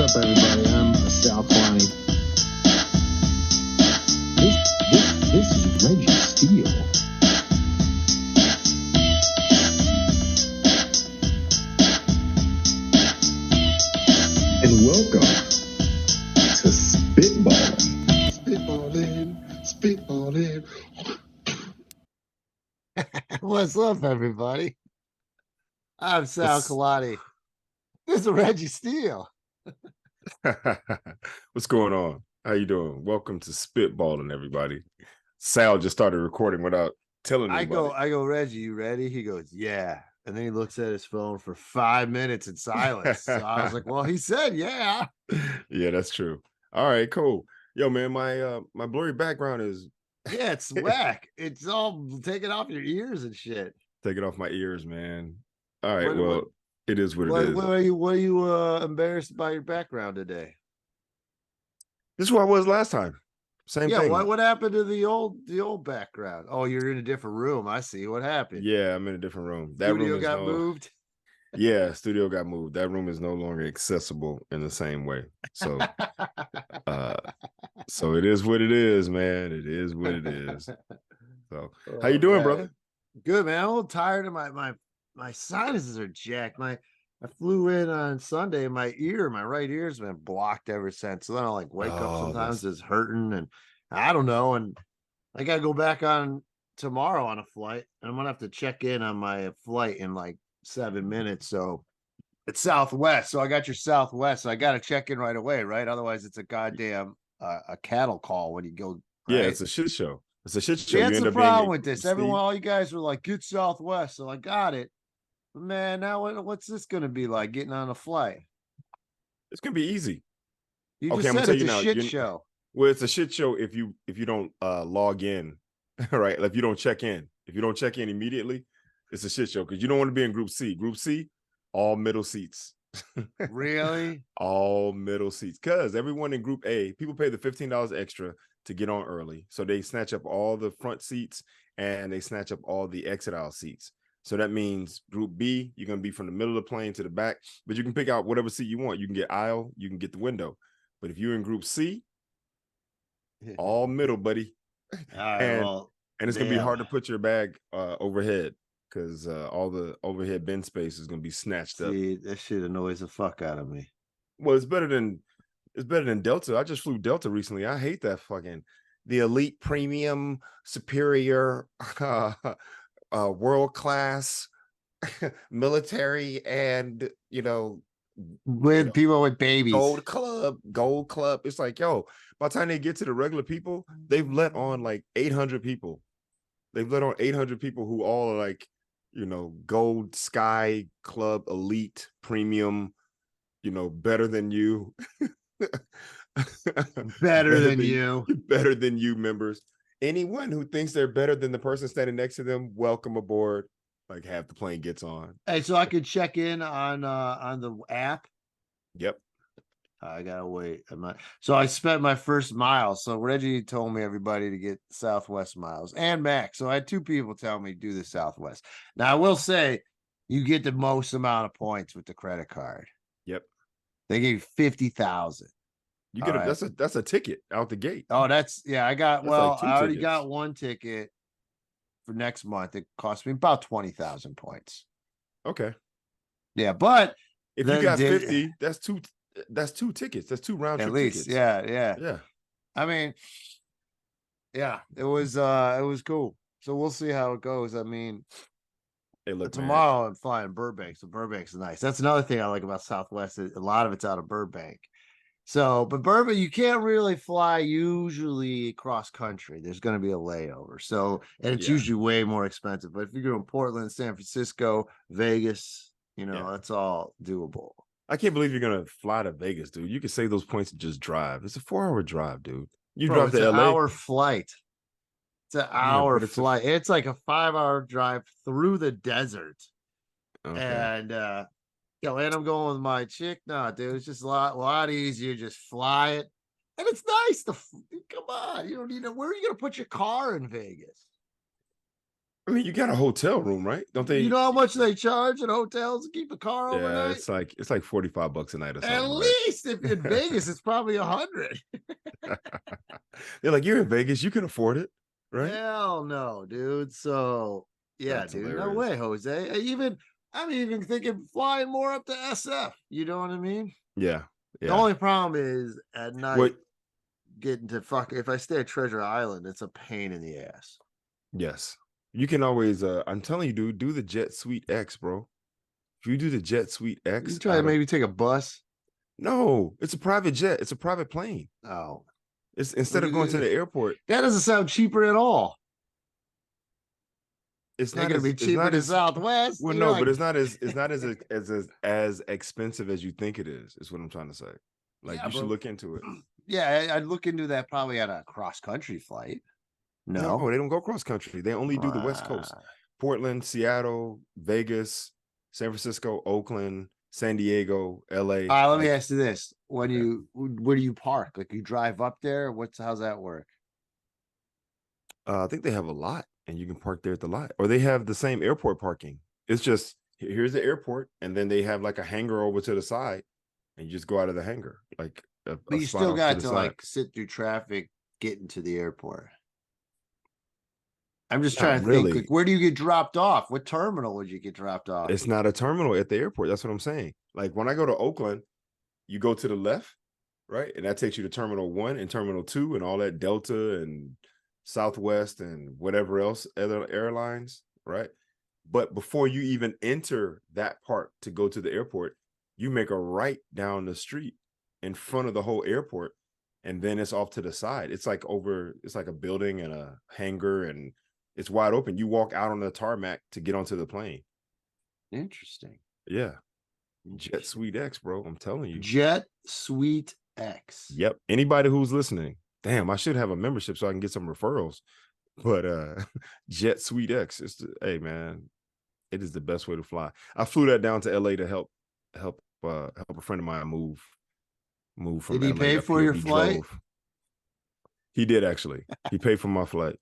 up, everybody? I'm Sal Kalani. This is Reggie Steele. And welcome to Spitballin. Spitballin. What's up, everybody? I'm Sal Kalani. This is Reggie Steele. What's going on? How you doing? Welcome to Spitballin, everybody. Sal just started recording without telling anybody. I go, Reggie, you ready? He goes, yeah. And then he looks at his phone for 5 minutes in silence. So I was like, well, he said, yeah. Yeah, that's true. All right, cool. Yo, man, my blurry background is yeah, it's whack. It's all taken off your ears and shit. Take it off my ears, man. All right, it is what it is. What are you embarrassed by your background today? This is what I was last time. Same thing. Yeah, what happened to the old background? Oh, you're in a different room. I see. What happened? Yeah, I'm in a different room. That studio got moved. Yeah, studio got moved. That room is no longer accessible in the same way. So so it is what it is, man. It is what it is. So how you doing, brother? Good, man. I'm a little tired of my sinuses are jacked. I flew in on Sunday and my right ear's been blocked ever since. So then I'll wake up sometimes it's hurting and I don't know. And I gotta go back on tomorrow on a flight and I'm gonna have to check in on my flight in 7 minutes. So it's Southwest. So I got your Southwest. So I gotta check in right away, right? Otherwise it's a goddamn a cattle call when you go. Right? Yeah, it's a shit show. It's a shit show. That's the problem with this. All you guys were like, get Southwest. So I got it. But man, now what's this going to be like getting on a flight? It's going to be easy. You just said it's a shit show. Well, it's a shit show if you don't log in, right? If you don't check in. If you don't check in immediately, it's a shit show because you don't want to be in Group C. Group C, all middle seats. Really? All middle seats. Because everyone in Group A, people pay the $15 extra to get on early. So they snatch up all the front seats and they snatch up all the exit aisle seats. So that means Group B, you're going to be from the middle of the plane to the back, but you can pick out whatever seat you want. You can get aisle, you can get the window. But if you're in Group C, all middle, buddy. And it's going to be hard to put your bag overhead because all the overhead bin space is going to be snatched up. That shit annoys the fuck out of me. Well, it's better than Delta. I just flew Delta recently. I hate that the elite premium superior world class military and with people with babies. Gold club. It's like, yo, by the time they get to the regular people, they've let on 800 people. They've let on 800 people who all are gold sky club elite premium, better than you. better than you members. Anyone who thinks they're better than the person standing next to them, welcome aboard. Half the plane gets on. Hey, so I could check in on the app. Yep. I gotta wait. So I spent my first mile. So Reggie told me everybody to get Southwest miles and Max. So I had two people tell me to do the Southwest. Now I will say you get the most amount of points with the credit card. Yep. They gave 50,000. You get that's a ticket out the gate. Oh, I already got one ticket for next month. It cost me about 20,000 points. Okay. Yeah, but if you got 50, that's two tickets. That's 2 round trip tickets. Yeah. I mean, yeah, it was cool. So we'll see how it goes. I mean, hey, look, tomorrow I'm flying Burbank, so Burbank's nice. That's another thing I like about Southwest. A lot of it's out of Burbank. So, but Burbank, you can't really fly usually cross country. There's going to be a layover. So, and it's usually way more expensive. But if you go in Portland, San Francisco, Vegas, that's all doable. I can't believe you're going to fly to Vegas, dude. You can save those points and just drive. It's a 4-hour drive, dude. You drive to LA. It's an hour flight. It's an hour flight. It's like a 5-hour drive through the desert. Okay. And, and I'm going with my chick. No, dude, it's just a lot easier. Just fly it. And it's nice to come on. You don't need to. Where are you going to put your car in Vegas? I mean, you got a hotel room, right? Don't they? You know how much they charge in hotels to keep a car Yeah, overnight? it's like $45 a night or At something, right? least if in Vegas, it's probably 100. They're like, you're in Vegas, you can afford it, right? Hell no, dude. So yeah, That's dude, no hilarious. way, Jose. I'm even thinking flying more up to SF. You know what I mean? Yeah, The yeah. only problem is at night What? getting to if I stay at Treasure Island, it's a pain in the ass. Yes, you can always. I'm telling you, dude, do the Jet Suite X, bro. If you do the Jet Suite You X try to out of maybe take a bus. no, it's a private jet. It's a private plane. Oh, It's instead of going to the airport. that doesn't sound cheaper at all. It's They're not gonna be as cheaper than Southwest. well, You're no, but like, it's not as expensive as you think it is. Is what I'm trying to say. Like yeah, you should but look into it. yeah, I'd look into that probably on a cross country flight. No, No, they don't go cross country. They only do the West Coast. Portland, Seattle, Vegas, San Francisco, Oakland, San Diego, LA. Let me Like, ask you this: okay. where do you park? Like you drive up there? How's that work? I think they have a lot and you can park there at the lot. Or they have the same airport parking. It's just here's the airport, and then they have like a hangar over to the side, and you just go out of the hangar, like But a you spot still off to got the to side. like sit through traffic getting to the airport. I'm just Not trying to think, really. like, where do you get dropped off? What terminal would you get dropped off? It's not a terminal at the airport. That's what I'm saying. Like when I go to Oakland, you go to the left, right? And that takes you to Terminal 1 and Terminal 2 and all that Delta and Southwest and whatever else, other airlines, right? But before you even enter that part to go to the airport, you make a right down the street in front of the whole airport. And then it's off to the side. It's like a building and a hangar, and it's wide open. You walk out on the tarmac to get onto the plane. Interesting. Yeah. Jet Suite X, bro. I'm telling you. Jet Suite X. Yep. Anybody who's listening, damn, I should have a membership so I can get some referrals. But Jet Suite X, hey man, it is the best way to fly. I flew that down to LA to help a friend of mine move from Did he LA pay up for here. your He flight? drove. He did actually. He paid for my flight.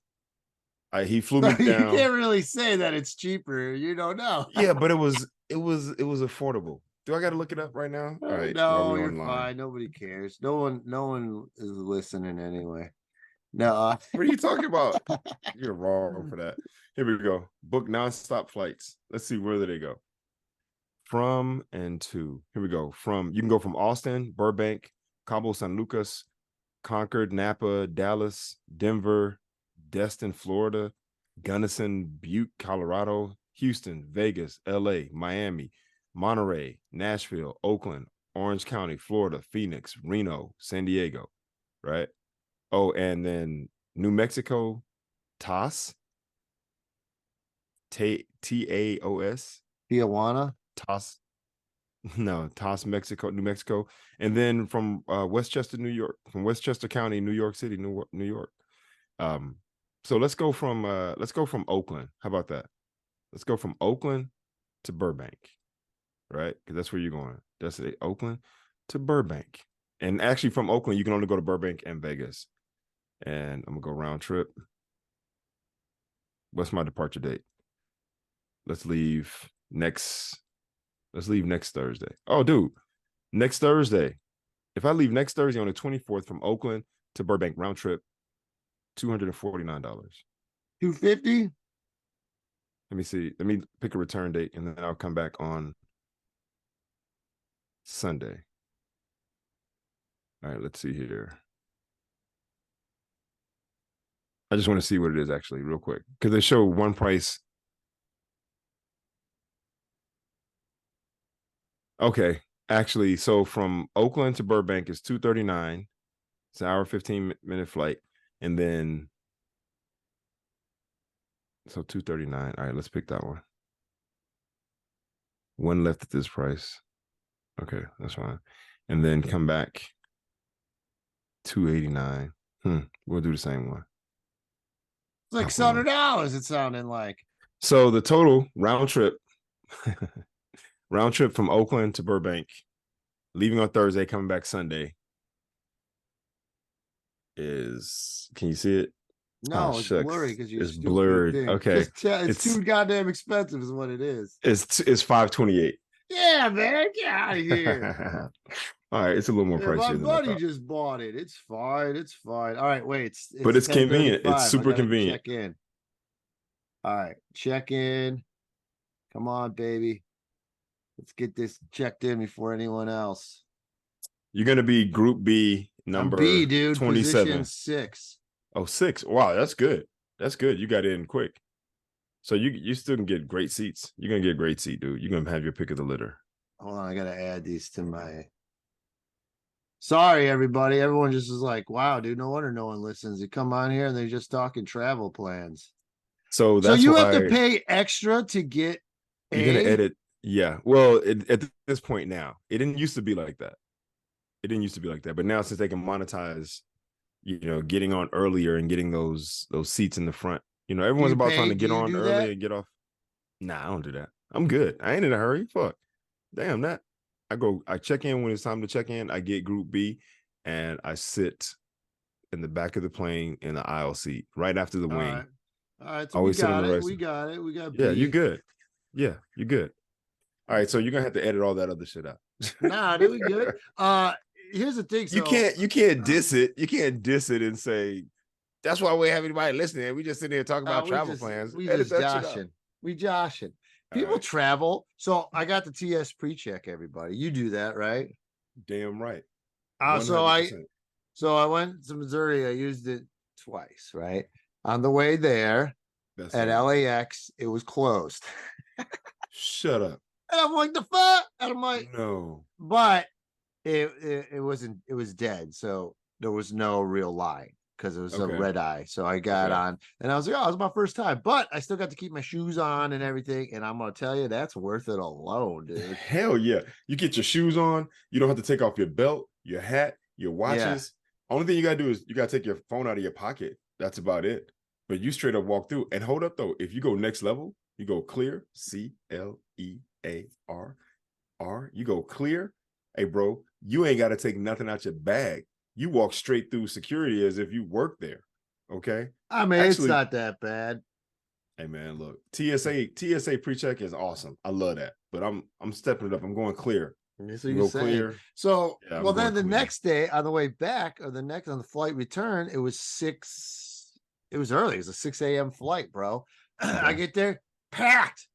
He flew me You down. can't really say that it's cheaper. You don't know. Yeah, but it was affordable. Do I got to look it up right now? All right, while No, we you're online. fine. Nobody cares. No one is listening anyway. No. What are you talking about? You're wrong for that. Here we go. Book nonstop flights. Let's see, where do they go? From and to. Here we go. You can go from Austin, Burbank, Cabo San Lucas, Concord, Napa, Dallas, Denver, Destin, Florida, Gunnison, Butte, Colorado, Houston, Vegas, LA, Miami, Monterey, Nashville, Oakland, Orange County, Florida, Phoenix, Reno, San Diego, right? Oh, and then New Mexico, TAS, TAOS, Tijuana. TAS, no, TAS, Mexico, New Mexico, and then from Westchester, New York, from Westchester County, New York City, New York. So let's go from Oakland. How about that? Let's go from Oakland to Burbank, right? Because that's where you're going. That's it, Oakland to Burbank. And actually from Oakland, you can only go to Burbank and Vegas. And I'm gonna go round trip. What's my departure date? Let's leave next Thursday. Oh, dude, next Thursday. If I leave next Thursday on the 24th from Oakland to Burbank round trip, $249. $250. Let me see. Let me pick a return date, and then I'll come back on Sunday. All right, let's see here. I just want to see what it is actually real quick, because they show one price. Okay, actually, so from Oakland to Burbank is $239. It's an hour 15-minute flight, and then so $239. All right, let's pick that one. One left at this price. Okay, that's fine. And then come back $289. We'll do the same one. It's like $600. It's sounding like. So the total round trip from Oakland to Burbank, leaving on Thursday, coming back Sunday, is, can you see it? Oh No, it's blurry shucks, because your it's stupid blurred. thing. Okay, It's it's too goddamn expensive, is what it is. it's 528. Yeah, man, get out of here. All right, it's a little more Yeah, my pricier than I buddy thought, just bought it. It's fine. It's fine. All right, wait. but It's it's convenient. It's 10:35. I super gotta convenient. check in. All right, check in. Come on, baby. Let's get this checked in before anyone else. You're gonna be Group B, I'm number B, dude. 27. Position 6. Oh, 6. Wow, that's good. That's good. You got in quick. So you still can get great seats. You're gonna get a great seat, dude. You're gonna have your pick of the litter. Hold on, I gotta add these to my. Sorry, everybody. Everyone just is like, wow, dude, no wonder no one listens. You come on here and they're just talking travel plans. So So that's you why have to pay extra to get you're gonna edit. Yeah. Well, at this point now, it didn't used to be like that. It didn't used to be like that. But now since they can monetize, getting on earlier and getting those seats in the front. Everyone's about trying to get on early and get off. Nah, I don't do that. I'm good. I ain't in a hurry. Fuck. Damn that. I check in when it's time to check in. I get Group B and I sit in the back of the plane in the aisle seat right after the wing. All right, so Always sit on the right we got it. We got Yeah, B. you're good. Yeah, you're good. All right, so you're gonna have to edit all that other shit out. Nah, dude, we good. Here's the thing. You can't diss it. You can't diss it and say that's why we have anybody listening. We just sitting here talking about travel plans. We Edit just that shit out. joshing. We joshing. People right. travel. So I got the TS PreCheck, everybody. You do that, right? Damn right. So I 100%. went to Missouri. I used it twice, right? On the way there That's at it. LAX, it was closed. Shut up. And I'm like, the fuck? And I'm like, No. but it wasn't, it was dead. So there was no real line because it was a red eye. So I got on and I was like, oh, it was my first time, but I still got to keep my shoes on and everything. And I'm going to tell you, that's worth it alone, dude. Hell yeah. You get your shoes on. You don't have to take off your belt, your hat, your watches. Only thing you got to do is you got to take your phone out of your pocket. That's about it. But you straight up walk through. And hold up, though. If you go next level, you go clear, CLEAR, you go clear. Hey, bro, you ain't got to take nothing out your bag. You walk straight through security as if you work there. Okay. I mean, it's not that bad. Hey man, look, TSA PreCheck is awesome. I love that. But I'm stepping it up. I'm going clear. So you go clear. So then the next day on the way back, or on the flight return, it was early. It was a 6 a.m. flight, bro. I get there, packed.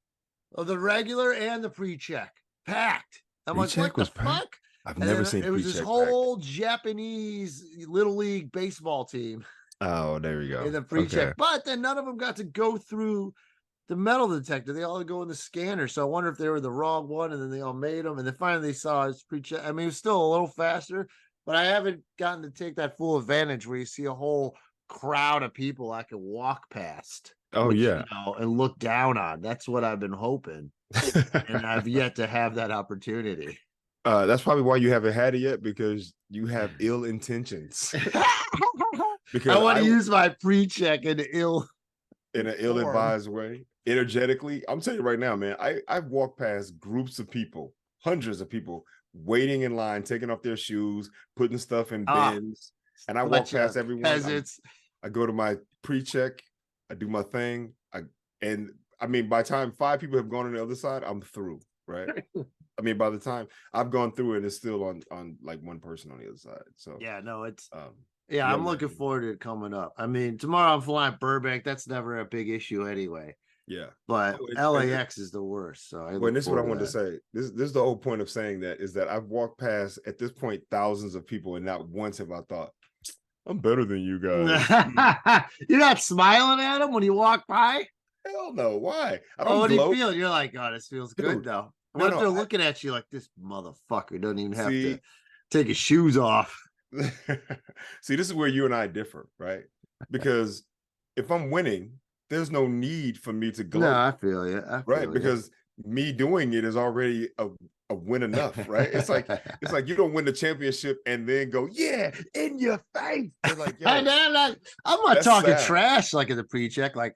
Of the regular and the PreCheck, packed. I'm like, what the fuck? I've never seen it was this whole Japanese little league baseball team. Oh, there we go. In the PreCheck, but then none of them got to go through the metal detector. They all go in the scanner. So I wonder if they were the wrong one, and then they all made them, and then finally they saw his PreCheck. I mean, it was still a little faster, but I haven't gotten to take that full advantage where you see a whole crowd of people I can walk past. Oh, yeah. And look down on. That's what I've been hoping. And I've yet to have that opportunity. That's probably why you haven't had it yet, because you have ill intentions. Because I want to use my PreCheck in an ill-advised way, energetically. I'm telling you right now, man, I've walked past groups of people, hundreds of people, waiting in line, taking off their shoes, putting stuff in bins. And I walk past everyone. I go to my PreCheck. I do my thing. By the time 5 people have gone on the other side, I'm through, right? I mean, by the time I've gone through it, it's still on like one person on the other side. So yeah, no, it's I'm looking forward to it coming up. I mean, tomorrow I'm flying Burbank. That's never a big issue anyway. Yeah, but LAX is the worst. So this is what I wanted to say. This is the whole point of saying that, is that I've walked past at this point thousands of people, and not once have I thought, I'm better than you guys. You're not smiling at them when you walk by? Hell no. Why? What do you feel? You're like, oh, this feels good though. What if they're looking at you like, this motherfucker doesn't even have to take his shoes off? See, this is where you and I differ, right? Because if I'm winning, there's no need for me to gloat. No, I feel you. Because me doing it is already a win enough, right? It's like you don't win the championship and then go, yeah, in your face. Like, I'm not talking trash like in the PreCheck, like,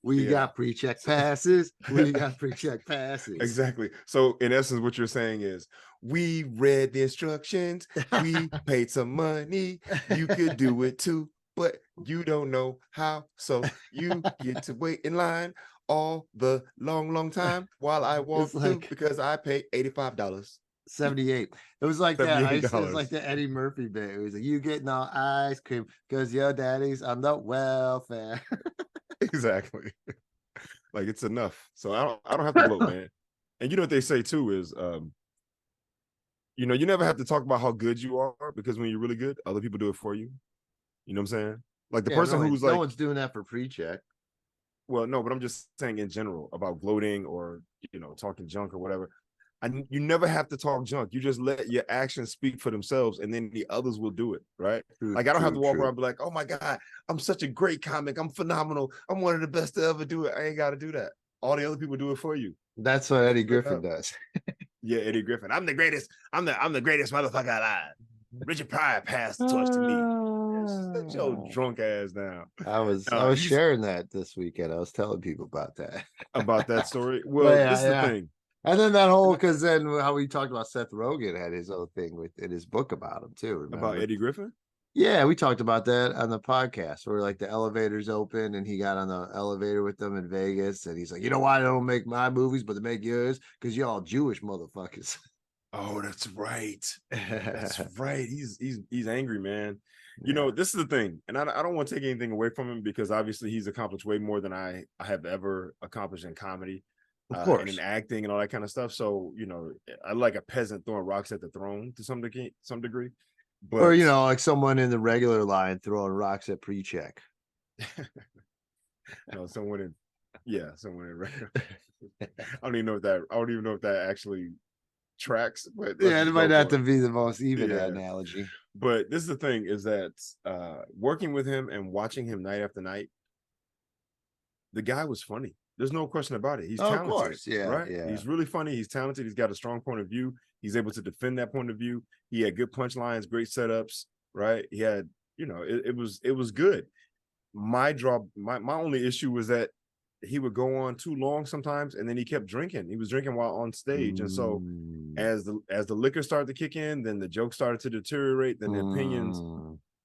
we got PreCheck passes. We got PreCheck passes. Exactly. So in essence, what you're saying is, we read the instructions. We paid some money. You could do it too. but you don't know how. So you get to wait in line all the long time while I walk It's through like because I pay $85. 78. It was like that. It was like $78. the Eddie Murphy bit. It was like, you get no ice cream because your daddy's on the welfare. Exactly. Like it's enough. So I don't have to gloat, man. And you know what they say too is you know, you never have to talk about how good you are because when you're really good, other people do it for you. You know what I'm saying? Like the Yeah, person who's no like, one's doing that for pre-check. well, no, but I'm just saying in general about gloating or, you know, talking junk or whatever. You never have to talk junk. You just let your actions speak for themselves and then the others will do it, right? True, Like I don't have to walk true. around and be like, oh my God, I'm such a great comic. I'm phenomenal. I'm one of the best to ever do it. I ain't got to do that. All the other people do it for you. That's what Eddie Straight Griffin up. does. Yeah, Eddie Griffin. I'm the greatest. I'm the greatest motherfucker alive. Richard Pryor passed the torch to me. Shut your drunk ass down. I was He's sharing that this weekend. I was telling people about that. about that story. But Well, yeah, this is the yeah. thing. And then that whole, because then how we talked about Seth Rogen had his own thing with in his book about him too. About Remember? Eddie Griffin? Yeah, we talked about that on the podcast where like the elevator's open and he got on the elevator with them in Vegas and he's like, you know why I don't make my movies, but they make yours? Because y'all Jewish motherfuckers. Oh, that's right. That's right. He's angry, man. You Yeah. know, this is the thing, and I don't want to take anything away from him because obviously he's accomplished way more than I have ever accomplished in comedy, Of and course. in acting and all that kind of stuff. So, you know, I like a peasant throwing rocks at the throne to some degree. Or, But you know, like someone in the regular line throwing rocks at pre-check. no, someone in regular. I don't even know if that actually tracks, but let's Yeah, it just might go not for to it. be the most even Yeah. analogy. But this is the thing is that working with him and watching him night after night, the guy was funny. There's no question about it. He's Oh, of talented, course. Yeah, right? yeah. He's really funny. He's talented. He's got a strong point of view. He's able to defend that point of view. He had good punchlines, great setups, right? He had, you know, it was good. My only issue was that he would go on too long sometimes, and then he kept drinking. He was drinking while on stage, and so as the liquor started to kick in, then the jokes started to deteriorate. Then the opinions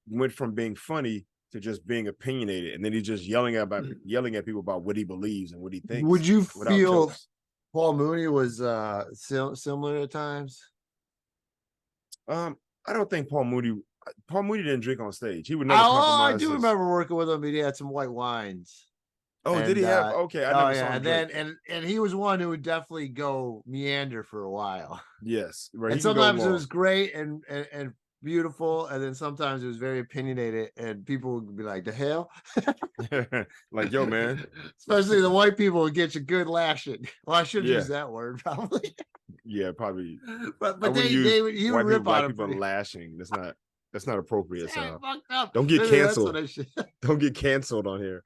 went from being funny to just being opinionated, and then he's just yelling at people about what he believes and what he thinks. Would you without feel jokes. Paul Mooney was similar at times? I don't think Paul Mooney didn't drink on stage. He would never I compromise do his. remember working with him. He had some white wines. Oh, did And he have? Okay, I never saw him and drink. then and he was one who would definitely go meander for a while. Yes, right. And sometimes it was great and beautiful, and then sometimes it was very opinionated, and people would be like, "The hell!" Like, yo, man. Especially the white people would get you good lashing. Well, I should Yeah. use that word probably. Yeah, probably. But I wouldn't use he would rip white on people him. lashing. That's not appropriate. Yeah, So fucked up. don't get Maybe that's canceled. what I should. Don't get canceled on here.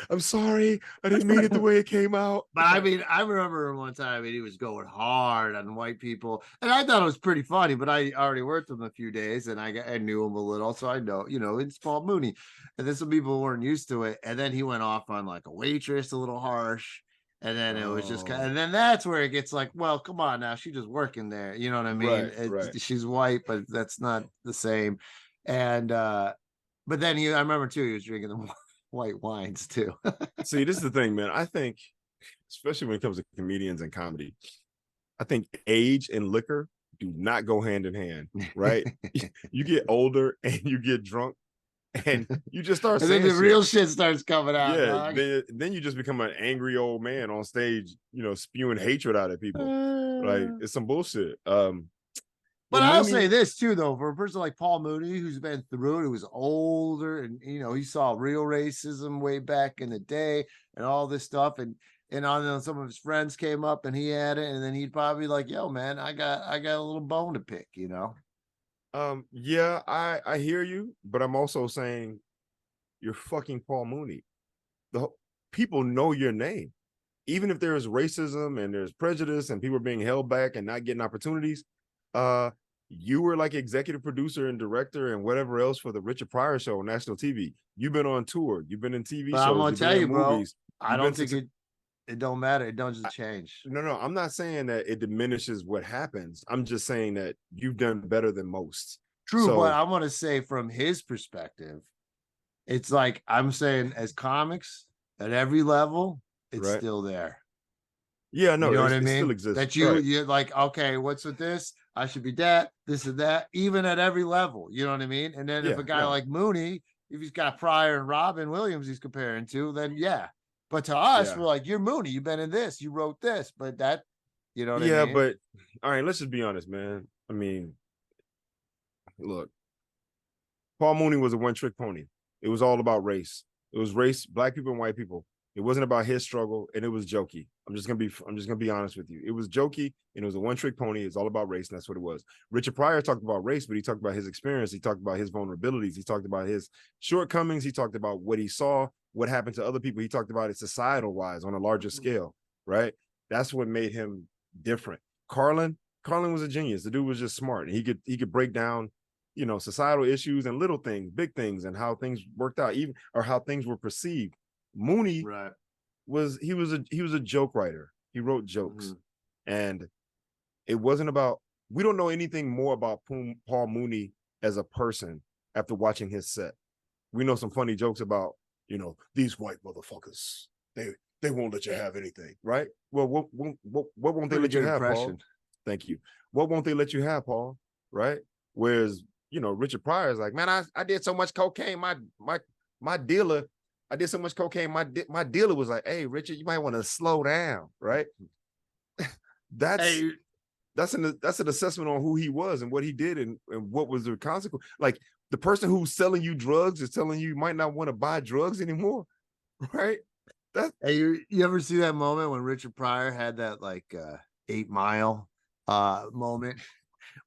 I'm sorry. I didn't mean it the way it came out. But I mean, I remember one time, I mean, he was going hard on white people, and I thought it was pretty funny. But I already worked with him a few days, and I knew him a little, so I know, you know, it's Paul Mooney, and then some people weren't used to it, and then he went off on like a waitress, a little harsh, and then it was just kind of, and then that's where it gets like, well, come on now, she's just working there, you know what I mean? Right. She's white, but that's not the same, and but then I remember too, he was drinking the white wines too. See, this is the thing, man. I think, especially when it comes to comedians and comedy, I think age and liquor do not go hand in hand, right? You get older and you get drunk and you just start and saying then the real shit starts coming out. Yeah, then you just become an angry old man on stage, you know, spewing hatred out at people. Like, it's some bullshit. But I'll say this too, though, for a person like Paul Mooney, who's been through it, who was older, and you know, he saw real racism way back in the day, and all this stuff, and on some of his friends came up, and he had it, and then he'd probably like, "Yo, man, I got a little bone to pick," you know. Yeah, I hear you, but I'm also saying you're fucking Paul Mooney. The people know your name, even if there is racism and there's prejudice and people are being held back and not getting opportunities. You were like executive producer and director and whatever else for the Richard Pryor show on national TV. You've been on tour. You've been in TV shows. I'm gonna tell you, bro. Movies. I don't think it don't matter. It don't just change. No, I'm not saying that it diminishes what happens. I'm just saying that you've done better than most. True, So but I want to say from his perspective, it's like I'm saying as comics at every level, it's right. still there. Yeah, You no, know what I it still mean? exists. That Right. you're like, okay, what's with this? I should be that, this and that, even at every level. You know what I mean? And then if Yeah, a guy no. like Mooney, if he's got Pryor and Robin Williams he's comparing to, then yeah. But to us, Yeah. we're like, you're Mooney, you've been in this, you wrote this, but that, you know what I Yeah, mean? but all right, let's just be honest, man. I mean, look, Paul Mooney was a one-trick pony. It was all about race. It was race, black people and white people. It wasn't about his struggle, and it was jokey. I'm just gonna be honest with you. It was jokey, and it was a one-trick pony. It's all about race, and that's what it was. Richard Pryor talked about race, but he talked about his experience. He talked about his vulnerabilities. He talked about his shortcomings. He talked about what he saw, what happened to other people. He talked about it societal-wise on a larger scale, right? That's what made him different. Carlin was a genius. The dude was just smart, and he could break down, you know, societal issues and little things, big things, and how things worked out, even or how things were perceived. Mooney Right. was a joke writer. He wrote jokes, and it wasn't about. We don't know anything more about Paul Mooney as a person after watching his set. We know some funny jokes about, you know, these white motherfuckers. They won't let you have anything, right? Well, what won't they Pretty let you good have, impression. Paul? Thank you. What won't they let you have, Paul? Right? Whereas, you know, Richard Pryor is like, man, I did so much cocaine. My dealer, I did so much cocaine. My dealer was like, hey, Richard, you might want to slow down, right? That's Hey, an assessment on who he was and what he did and what was the consequence. Like the person who's selling you drugs is telling you might not want to buy drugs anymore, right? hey, you ever see that moment when Richard Pryor had that like 8 Mile moment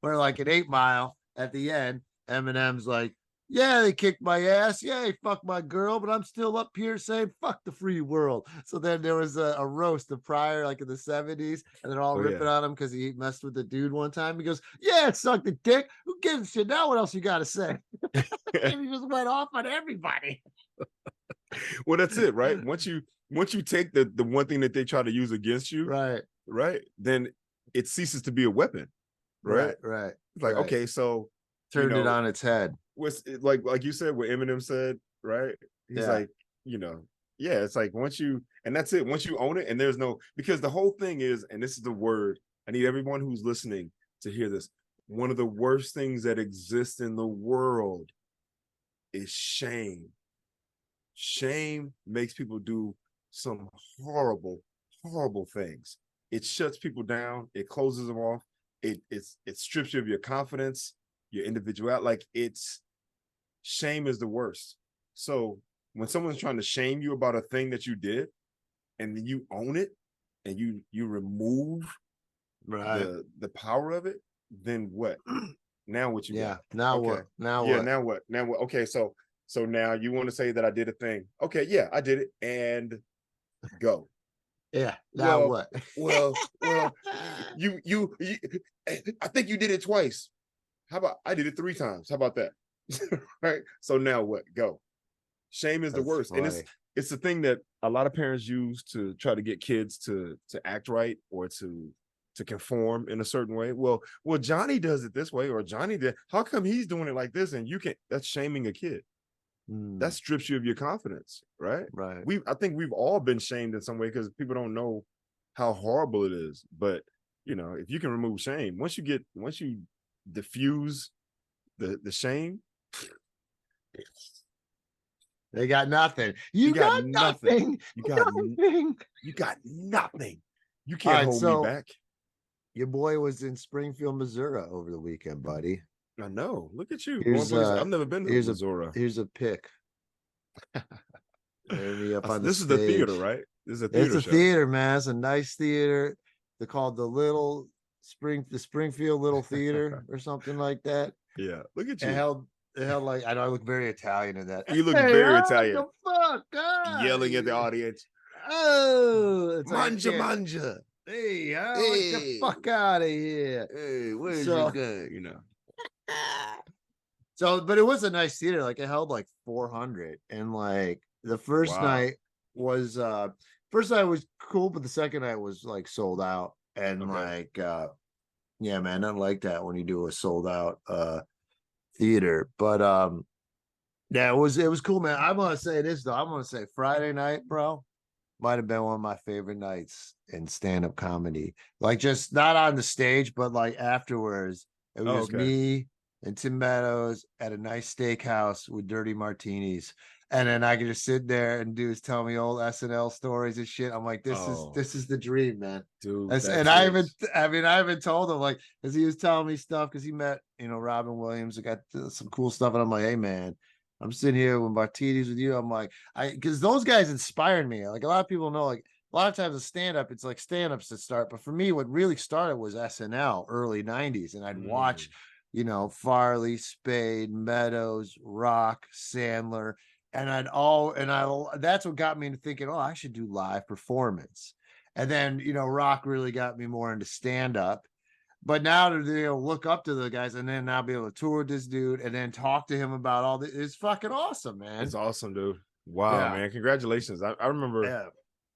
where like at 8 Mile at the end, Eminem's like, yeah, they kicked my ass. Yeah, they fucked my girl, but I'm still up here saying fuck the free world. So then there was a roast of Pryor like in the 70s, and they're all ripping on him because he messed with the dude one time. He goes, yeah, it sucked the dick. Who gives a shit? Now what else you gotta say? And he just went off on everybody. Well, that's it, right? Once you take the one thing that they try to use against you, right, then it ceases to be a weapon, right? right. It's like, right. okay, so Turned it on its head. Was like you said, what Eminem said, right? He's like, you know, yeah, it's like once you, and that's it. Once you own it, and there's no, because the whole thing is, and this is the word, I need everyone who's listening to hear this. One of the worst things that exists in the world is shame. Shame makes people do some horrible, horrible things. It shuts people down. It closes them off. It strips you of your confidence, your individuality. Like shame is the worst. So when someone's trying to shame you about a thing that you did, and then you own it, and you remove the power of it, then what? Now what you got? Now okay. what? Now yeah, what? now what? Now what? Okay, so now you want to say that I did a thing. Okay, yeah, I did it, and go. Yeah, now what? well, you I think you did it twice. How about I did it 3 times? How about that? Right? So now what? Go. Shame is the worst. Funny. And it's the thing that a lot of parents use to try to get kids to act right or to conform in a certain way. Well, Johnny does it this way, or Johnny did. How come he's doing it like this? And you can't, that's shaming a kid. That strips you of your confidence, right? Right. I think we've all been shamed in some way because people don't know how horrible it is. But you know, if you can remove shame, once you diffuse the shame, they got nothing. You got nothing. You got nothing. You got nothing. You can't hold me back. Your boy was in Springfield, Missouri over the weekend, buddy. I know. Look at you. I've never been to Missouri. Here's a pic. This is the theater, right? This is a theater. It's a theater, man. It's a nice theater. They're called the Springfield Little Theater or something like that. Yeah. Look at you. It held like, I know I look very Italian in that. You look very Italian. The fuck, God. Yelling at the audience. Oh, it's manja. Hey, get the fuck out of here. Hey, where's your gun? You know. So, but it was a nice theater. Like it held like 400, and like the first night was cool, but the second night was like sold out, and yeah, man, nothing like that when you do a sold out theater. But yeah, it was cool, man. I want to say this though. I want to say Friday night, bro, might have been one of my favorite nights in stand-up comedy. Like just not on the stage, but like afterwards. It was Oh, just okay. me and Tim Meadows at a nice steakhouse with dirty martinis. And then I could just sit there and dudes tell me old SNL stories and shit. I'm like, Oh, this is the dream, man. dude, And that's it. I even told him like, because he was telling me stuff because he met, Robin Williams. I got some cool stuff, and I'm like, hey, man, I'm sitting here with martinis with you. I'm like, because those guys inspired me. Like a lot of people know, like a lot of times a stand-up, it's like stand-ups that start. But for me, what really started was SNL, early 90s. And I'd watch, Mm. Farley, Spade, Meadows, Rock, Sandler. And that's what got me into thinking, oh, I should do live performance. And then, Rock really got me more into stand-up. But now to look up to the guys and then now be able to tour with this dude and then talk to him about all this, it's fucking awesome, It's man. awesome, dude. Wow, Yeah. man. Congratulations. I remember Yeah.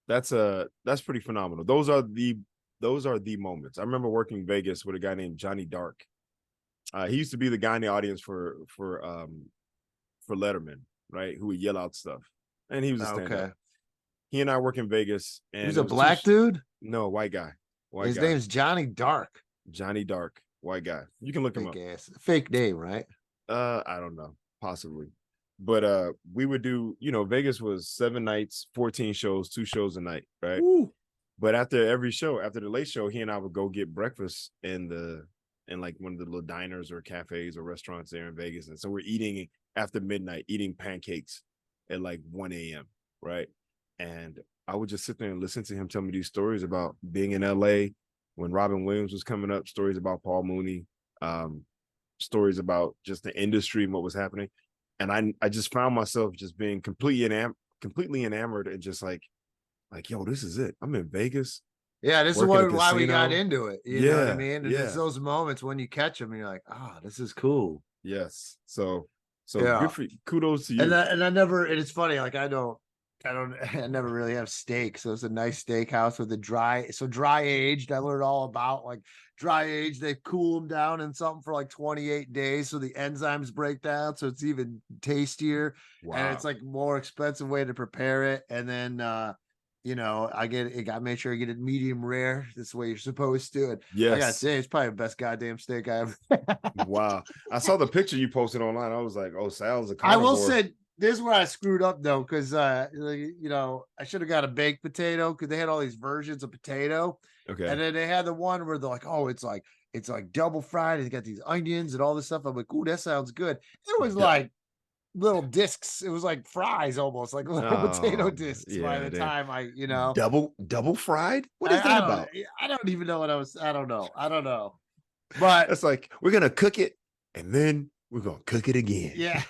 that's pretty phenomenal. Those are the moments. I remember working in Vegas with a guy named Johnny Dark. He used to be the guy in the audience for Letterman, right? Who would yell out stuff. And he was a stand-up. Okay. He and I work in Vegas, He and was it a was black dude. no, white guy. White His guy. name's Johnny Dark. Johnny Dark, white guy. You can look him up. Fake ass. Fake name, right? I don't know, possibly. But we would do, Vegas was 7 nights, 14 shows, 2 shows a night, right? Ooh. But after every show, after the late show, he and I would go get breakfast in like one of the little diners or cafes or restaurants there in Vegas. And so we're eating after midnight, eating pancakes at like 1 a.m. Right. And I would just sit there and listen to him tell me these stories about being in LA when Robin Williams was coming up, stories about Paul Mooney, stories about just the industry and what was happening. And I just found myself just being completely enamored and just like, yo, this is it. I'm in Vegas. Yeah, this is why we got into it. You know what I mean? And it's those moments when you catch them and you're like, this is cool. Yes. So Yeah. good for you. Kudos to you. And it's funny, like I never really have steak. So it's a nice steakhouse with dry aged. I learned all about like dry aged. They cool them down in something for like 28 days. So the enzymes break down. So it's even tastier. Wow. And it's like more expensive way to prepare it. And then, I made sure I get it medium rare. That's the way you're supposed to. And yes. I gotta say, it's probably the best goddamn steak I ever. Wow. I saw the picture you posted online. I was like, oh, Sal's a carnivore. I will say, this is where I screwed up though, because I should have got a baked potato because they had all these versions of potato. Okay. And then they had the one where they're like, oh, it's like double fried and it got these onions and all this stuff. I'm like, ooh, that sounds good. It was like little discs. It was like fries almost, like little potato discs by the time double fried. What is that about? I don't even know what I don't know. But it's like we're gonna cook it and then we're gonna cook it again. Yeah.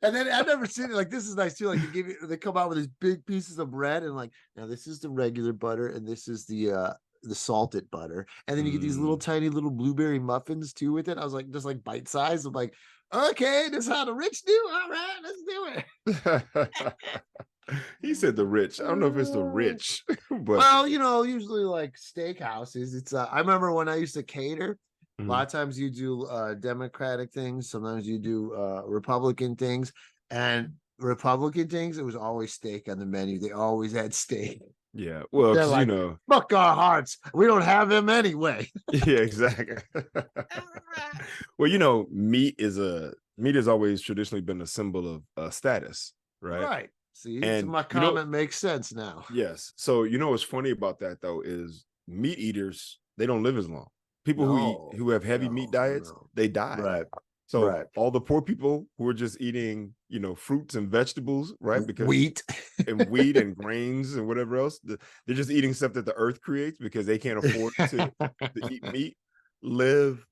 And then I've never seen it. Like, this is nice too. Like, they come out with these big pieces of bread, and like, now this is the regular butter, and this is the salted butter, and then you get these little tiny little blueberry muffins too with it. I was like, just like bite size. I'm like, okay, this is how the rich do. All right, let's do it. He said the rich. I don't know if it's the rich, but well, usually like steakhouses. It's I remember when I used to cater. A lot of times you do Democratic things. Sometimes you do Republican things. And Republican things, it was always steak on the menu. They always had steak. Yeah. Well, like, fuck our hearts. We don't have them anyway. Yeah, exactly. Well, meat has always traditionally been a symbol of status, right? Right. See, and my comment makes sense now. Yes. So what's funny about that though is meat eaters, they don't live as long. People who have heavy meat diets, they die. Right. So all the poor people who are just eating, fruits and vegetables, right? Because wheat and grains and whatever else, they're just eating stuff that the earth creates because they can't afford to eat meat, live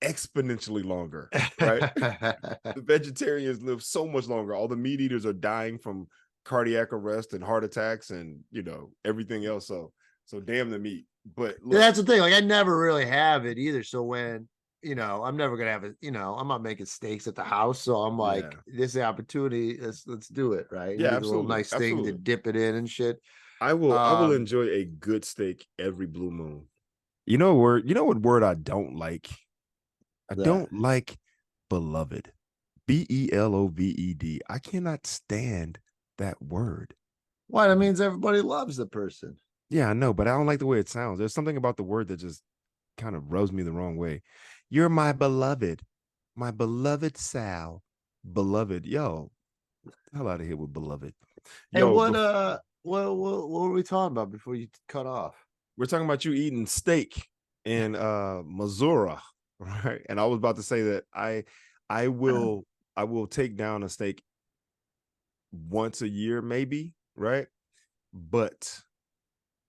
exponentially longer, right? The vegetarians live so much longer. All the meat eaters are dying from cardiac arrest and heart attacks and, everything else. So damn the meat. But look, that's the thing. Like, I never really have it either. So when, I'm never gonna have it, I'm not making steaks at the house. So I'm like, this is the opportunity. Let's do it, right? Yeah, absolutely. A little nice thing to dip it in and shit. I will enjoy a good steak every blue moon. You know what word I don't like? I don't like beloved. Beloved. I cannot stand that word. Why? That means everybody loves the person. Yeah, I know, but I don't like the way it sounds. There's something about the word that just kind of rubs me the wrong way. You're my beloved Sal, beloved. Yo, hell out of here with beloved. And Yo, what were we talking about before you cut off? we're talking about you eating steak in Missouri, right? And I was about to say that I will take down a steak once a year, maybe, right? But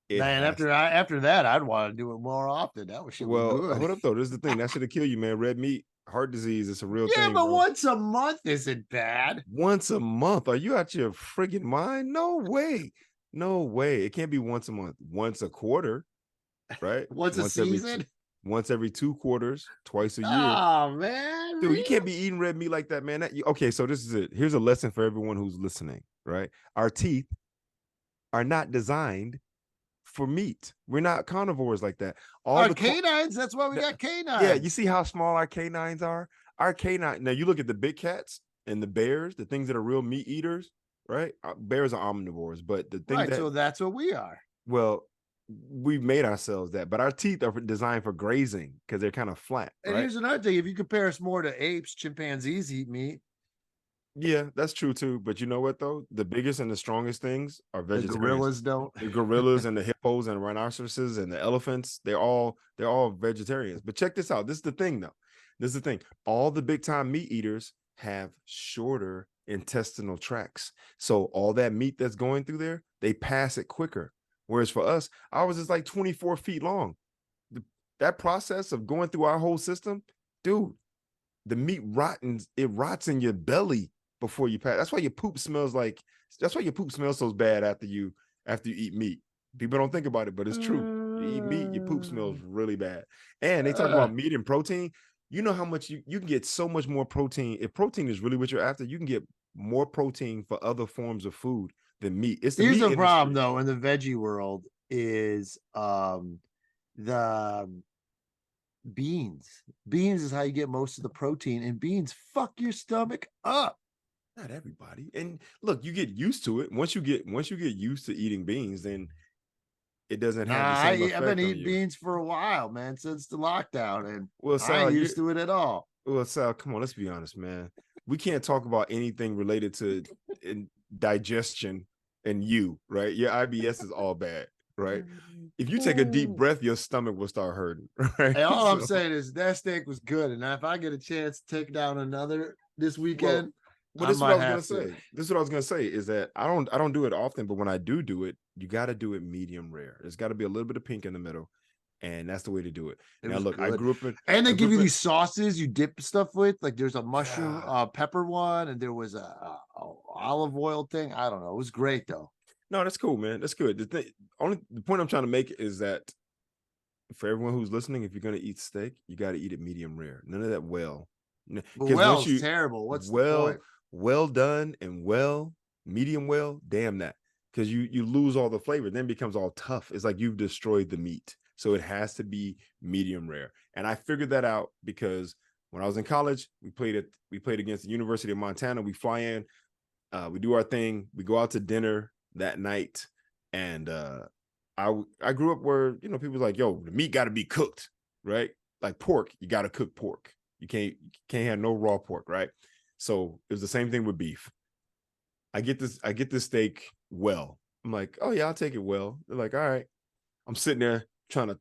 it Man, has after that, I'd want to do it more often. That shit was well, good. hold up though. This is the thing that should have killed you, man. Red meat, heart disease, it's a real Yeah, thing, but bro. once a month isn't bad. Once a month. Are you out your friggin' mind? No way. No way. It can't be once a month. Once a quarter, right? Once a season. Once every 2 quarters, twice a year. Oh man, Dude, you can't be eating red meat like that, man. Okay, so this is it. Here's a lesson for everyone who's listening, right? Our teeth are not designed for meat. We're not carnivores like that. Our canines, that's why we got canines. Yeah, you see how small our canines are? Our canine. Now you look at the big cats and the bears, the things that are real meat eaters, right? Bears are omnivores, but the thing so that's what we are. well, we've made ourselves that, but our teeth are designed for grazing because they're kind of flat. And right? here's another thing: if you compare us more to apes, chimpanzees eat meat. Yeah, that's true too. But you know what though? The biggest and the strongest things are The vegetarians. gorillas don't. The gorillas and the hippos and rhinoceroses and the elephants, they're all vegetarians. But check this out. This is the thing though. This is the thing. All the big time meat eaters have shorter intestinal tracts. So all that meat that's going through there, they pass it quicker. Whereas for us, ours is like 24 feet long. That process of going through our whole system, dude, the meat rots in your belly before you pass. That's why your poop smells so bad after you eat meat. People don't think about it, but it's true. You eat meat, your poop smells really bad. And they talk about meat and protein. You know how much you can get so much more protein. If protein is really what you're after, you can get more protein for other forms of food than meat. It's the Here's meat the problem industry. though in the veggie world is the beans. Beans is how you get most of the protein, and beans fuck your stomach up. Not everybody. And look, you get used to it. Once you get used to eating beans, then it doesn't have the same effect I've been on eating you. beans for a while, man, since the lockdown, and Well, I Sal, ain't used to it at all. well, Sal, come on, let's be honest, man. We can't talk about anything related to digestion and you, right? Your IBS is all bad, right? If you take a deep breath, your stomach will start hurting, right? Hey, all I'm So, saying is that steak was good, and if I get a chance to take down another this weekend, well, I this is what I might was gonna have to. say. This is what I was gonna say is that I don't do it often, but when I do it, you got to do it medium rare. There's got to be a little bit of pink in the middle, and that's the way to do it. It Now, was look, I good. grew up in, And they I grew give you up in, these sauces you dip stuff with. Like there's a mushroom yeah. pepper one, and there was a olive oil thing. I don't know. It was great though. No, that's cool, man. That's good. The point I'm trying to make is that for everyone who's listening, if you're gonna eat steak, you got to eat it medium rare. None of that well. But Because well is terrible. What's the point? well done and medium well, damn that. Because you lose all the flavor, then it becomes all tough. It's like you've destroyed the meat. So it has to be medium rare. And I figured that out because when I was in college, we played against the University of Montana. We fly in, we do our thing, we go out to dinner that night, and I grew up where people like, yo, the meat got to be cooked, right? Like pork, you got to cook pork. You can't have no raw pork, right? So it was the same thing with beef. I get this steak well. I'm like, oh yeah, I'll take it well. They're like, all right. I'm sitting there trying to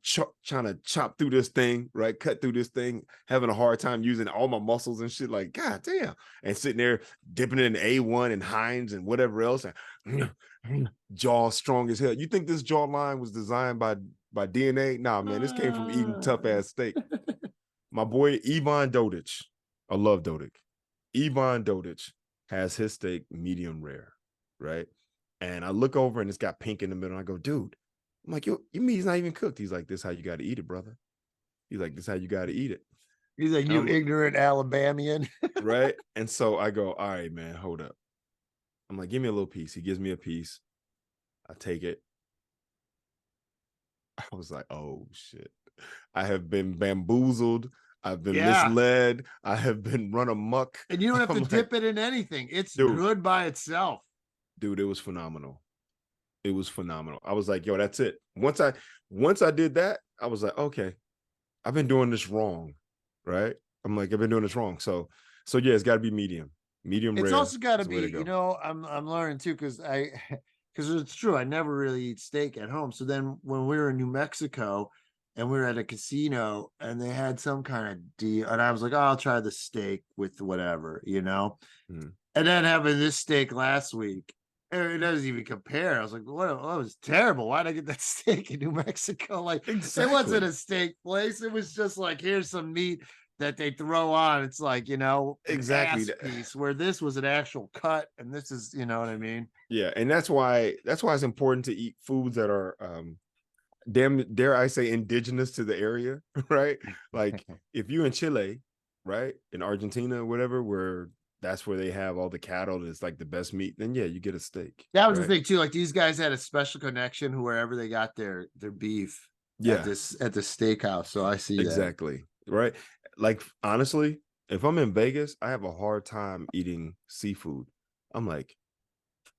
chop through this thing, right? Cut through this thing, having a hard time using all my muscles and shit. Like, god damn. And sitting there dipping it in A1 and Heinz and whatever else, and jaw strong as hell. You think this jaw line was designed by DNA? Nah, man, this came from eating tough ass steak. My boy Ivan Dodich, I love Dodich. Ivan Dodich has his steak medium rare, right? And I look over and it's got pink in the middle. And I go, dude, I'm like, yo, your meat's not even cooked. He's like, this is how you got to eat it, brother. He's like, this is how you got to eat it. He's like, you ignorant Alabamian. Right? And so I go, all right, man, hold up. I'm like, give me a little piece. He gives me a piece. I take it. I was like, oh, shit. I have been bamboozled. I've been Yeah. misled. I have been run amok. And you don't have to I'm dip it in anything. It's dude. good by itself. Dude, it was phenomenal. It was phenomenal. I was like, yo, that's it. Once I did that, I was like, okay, I've been doing this wrong, right? I'm like, I've been doing this wrong. So yeah, it's got to be medium It's rare. also got to is the way be, go. you know, I'm learning too, because it's true. I never really eat steak at home. So then when we were in New Mexico and we were at a casino and they had some kind of deal, and I was like, oh, I'll try the steak with whatever, you know. Mhm. And then having this steak last week, it doesn't even compare. I was like, what? That was terrible. Why'd I get that steak in New Mexico? Like, it wasn't Exactly. a steak place. It was just like, here's some meat that they throw on. It's like, you know, an Exactly. ass piece, where this was an actual cut, and this is, you know what I mean? Yeah, and that's why it's important to eat foods that are dare I say indigenous to the area, right? Like if you're in Chile, right, in Argentina, whatever, where that's where they have all the cattle and it's like the best meat, then yeah, you get a steak. That was right? the thing too. Like, these guys had a special connection wherever they got their beef Yeah, at the steakhouse. So I see that. exactly. Right. Like honestly, if I'm in Vegas, I have a hard time eating seafood. I'm like,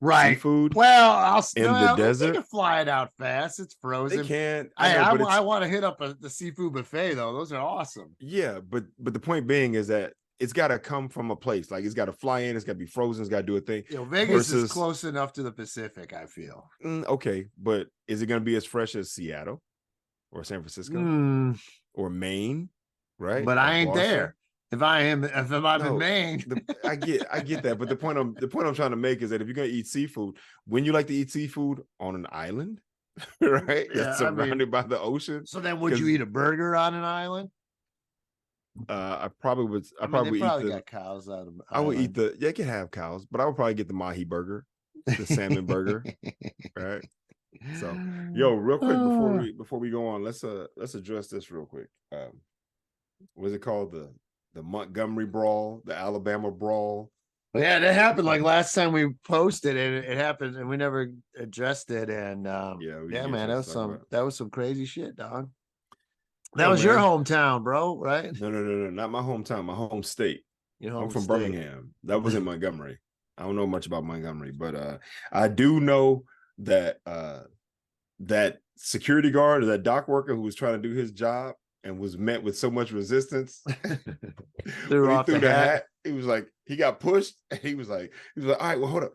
Right. seafood Well, I'll in the well, they desert. can fly it out fast. It's They frozen. can't. I I know, but I it's want to hit up the seafood buffet though. Those are awesome. yeah, but the point being is that it's got to come from a place. Like it's got to fly in. It's got to be frozen. It's got to do a thing. You know, Vegas is Versus, close enough to the Pacific, I feel. Okay, but is it going to be as fresh as Seattle or San Francisco or Maine, right? But Or I ain't Boston? there. If I'm in Maine, I get that. But the point I'm trying to make is that if you're going to eat seafood, when you like to eat seafood on an island, right? Yeah, That's surrounded by the ocean. So then would you eat a burger on an island? I probably would. I mean, they probably got cows out of. I would eat yeah, you can have cows, but I would probably get the mahi burger, the salmon burger, right? So, yo, real quick before we go on, let's address this real quick. What's it called? The Montgomery Brawl, the Alabama Brawl. Yeah, that happened like last time we posted, and it happened, and we never addressed it. And yeah, man, that was some crazy shit, dog. That was your hometown, bro, right? No, not my hometown, my home state. I'm from Birmingham. That was in Montgomery. I don't know much about Montgomery, but I do know that that security guard or that dock worker who was trying to do his job and was met with so much resistance threw off the hat. He was like, he got pushed, and he was like, all right, well, hold up.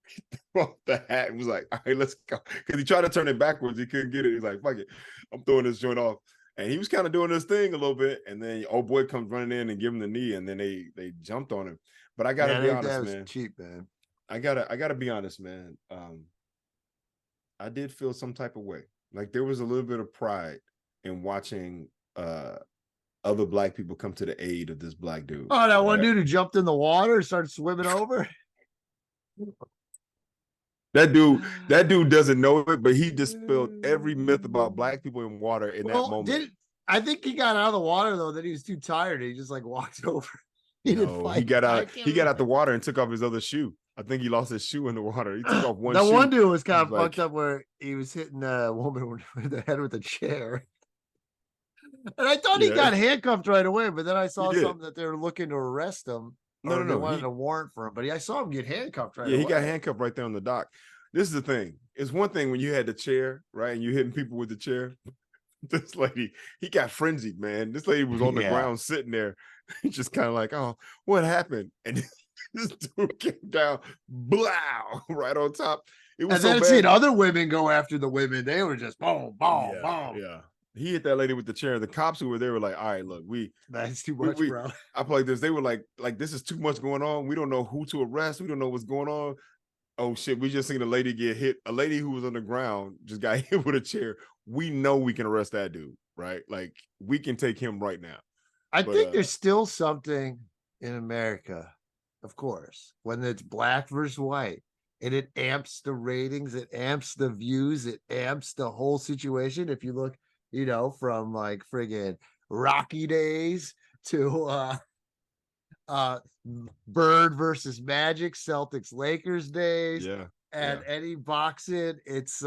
He threw off the hat and was like, all right, let's go. Because he tried to turn it backwards. He couldn't get it. He's like, fuck it. I'm throwing this joint off. And he was kind of doing this thing a little bit. And then old boy comes running in and give him the knee. And then they jumped on him. But I gotta be honest, man. Cheap, man. I gotta be honest, man. I did feel some type of way. Like there was a little bit of pride in watching other black people come to the aid of this black dude. Oh, that one dude who jumped in the water and started swimming over. That dude doesn't know it, but he dispelled every myth about black people in water in that moment. I think he got out of the water though, that he was too tired. He just like walked over. He got out the water and took off his other shoe. I think he lost his shoe in the water. He took off one shoe. The one dude was kind of fucked up where he was hitting a woman with the head with a chair. And I thought he got handcuffed right away, but then I saw something that they were looking to arrest him. No, they wanted a warrant for him, but I saw him get handcuffed right away. Yeah, he got handcuffed right there on the dock. This is the thing. It's one thing when you had the chair, right, and you hitting people with the chair. This lady, he got frenzied, man. This lady was on the ground sitting there, just kind of like, oh, what happened? And this dude came down, blow, right on top. It was so bad. Seen other women go after the women. They were just boom, boom, boom. Yeah. He hit that lady with the chair. The cops who were there were like, all right, look, that's too much, bro. I play like this. They were like, this is too much going on. We don't know who to arrest. We don't know what's going on. Oh shit, we just seen a lady get hit. A lady who was on the ground just got hit with a chair. We know we can arrest that dude, right? Like we can take him right now. I think there's still something in America, of course, when it's black versus white, and it amps the ratings, it amps the views, it amps the whole situation. If you look, from like friggin' Rocky days to Bird versus Magic, Celtics Lakers days, and any boxing, it's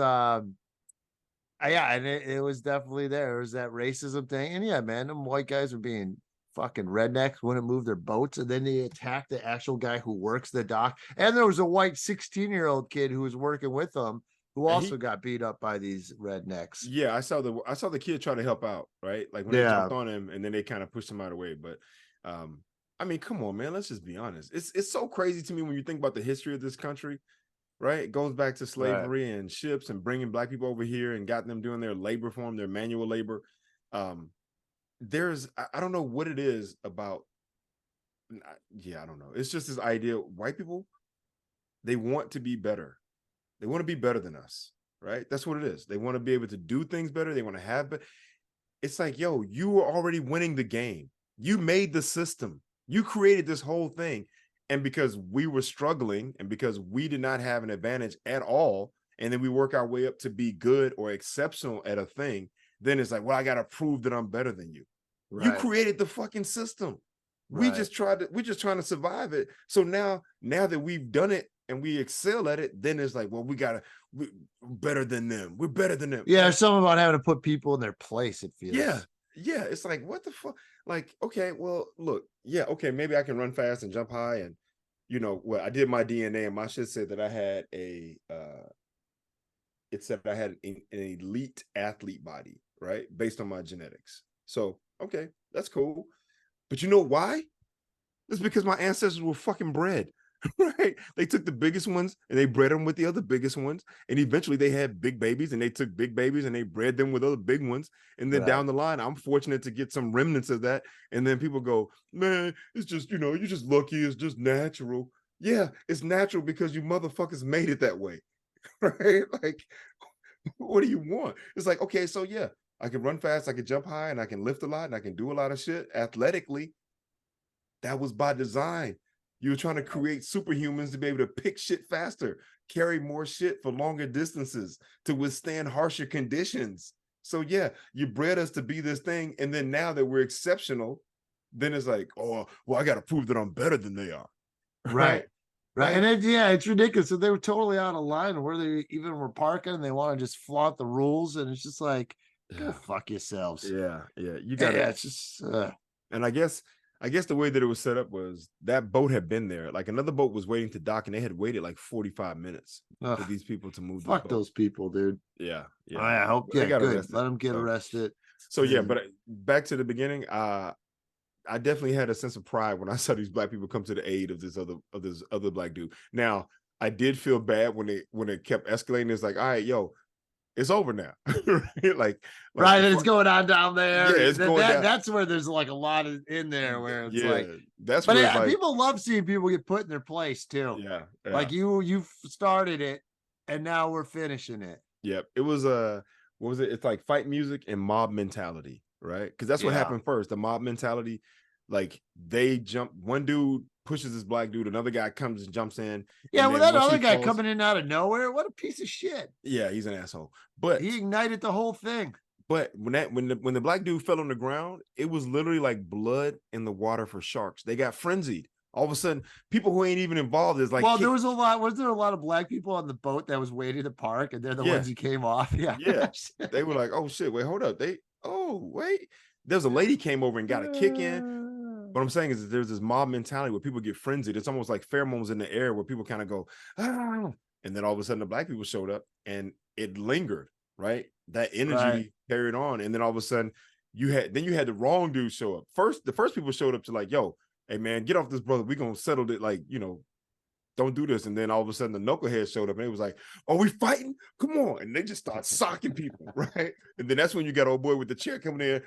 Yeah, and it was definitely there. It was that racism thing. And yeah, man, them white guys were being fucking rednecks, wouldn't move their boats, and then they attacked the actual guy who works the dock. And there was a white 16-year-old kid who was working with them who And also got beat up by these rednecks. yeah, I saw the kid try to help out, right? Like when they Yeah. jumped on him and then they kind of pushed him out of the way. But I mean, come on, man, let's just be honest. It's so crazy to me when you think about the history of this country, right? It goes back to slavery and ships and bringing black people over here and got them doing their labor for them, their manual labor. I don't know what it is about. Yeah, I don't know. It's just this idea. White people, they want to be better. They want to be better than us, right? That's what it is. They want to be able to do things better. They want to have, but it's like, yo, you were already winning the game. You made the system. You created this whole thing. And because we were struggling and because we did not have an advantage at all, and then we work our way up to be good or exceptional at a thing, then it's like, well, I got to prove that I'm better than you. Right. You created the fucking system. Right. We're just trying to survive it. So now that we've done it and we excel at it, then it's like, well, we're better than them. We're better than them. Yeah, there's something about having to put people in their place, it feels. Yeah. It's like, what the fuck? Like, okay, well, look, yeah, okay, maybe I can run fast and jump high. And, well, I did my DNA and my shit said that I had it said I had an elite athlete body, right? Based on my genetics. So, okay, that's cool. But you know why? It's because my ancestors were fucking bred, right? They took the biggest ones and they bred them with the other biggest ones. And eventually they had big babies and they took big babies and they bred them with other big ones. And then down the line, I'm fortunate to get some remnants of that. And then people go, man, it's just, you're just lucky. It's just natural. Yeah, it's natural because you motherfuckers made it that way, right? Like, what do you want? It's like, okay, so yeah, I can run fast, I can jump high, and I can lift a lot, and I can do a lot of shit athletically. That was by design. You were trying to create superhumans to be able to pick shit faster, carry more shit for longer distances, to withstand harsher conditions. So yeah, you bred us to be this thing, and then now that we're exceptional, then it's like, oh, well, I got to prove that I'm better than they are. Right. And it's ridiculous. So they were totally out of line where they even were parking and they want to just flaunt the rules. And it's just like, go fuck yourselves. Yeah. You got it. It's just, and I guess the way that it was set up was that boat had been there. Like another boat was waiting to dock and they had waited like 45 minutes for these people to move. Fuck those people, dude. Yeah. I hope they got arrested. Let them get arrested. So yeah, but back to the beginning, I definitely had a sense of pride when I saw these black people come to the aid of this other black dude. Now, I did feel bad when it kept escalating. It's like, all right, yo, it's over now. like it's going on down there. Yeah, it's going down. That's where there's like a lot in there where it's like, that's. But people love seeing people get put in their place too. Yeah. Like you started it, and now we're finishing it. Yep. It was what was it? It's like fight music and mob mentality. Right, because that's what happened first. The mob mentality, like they jump. One dude pushes this black dude, another guy comes and jumps in. Yeah, well, that other guy coming in out of nowhere, what a piece of shit. Yeah, he's an asshole. But he ignited the whole thing. But when the black dude fell on the ground, it was literally like blood in the water for sharks. They got frenzied. All of a sudden, people who ain't even involved is like. Well, there was a lot. Was there a lot of black people on the boat that was waiting to park, and they're the ones who came off? Yeah. They were like, oh shit, wait, hold up, there's a lady came over and got a kick in. What I'm saying is there's this mob mentality where people get frenzied. It's almost like pheromones in the air where people kind of go, ah, and then all of a sudden the black people showed up and it lingered, right? That energy carried on. And then all of a sudden you had the wrong dude show up. The first people showed up to like, yo, hey man, get off this brother. We're gonna settle it, like, don't do this. And then all of a sudden the knucklehead showed up and it was like, are we fighting? Come on. And they just start socking people, right? And then that's when you got old boy with the chair coming in.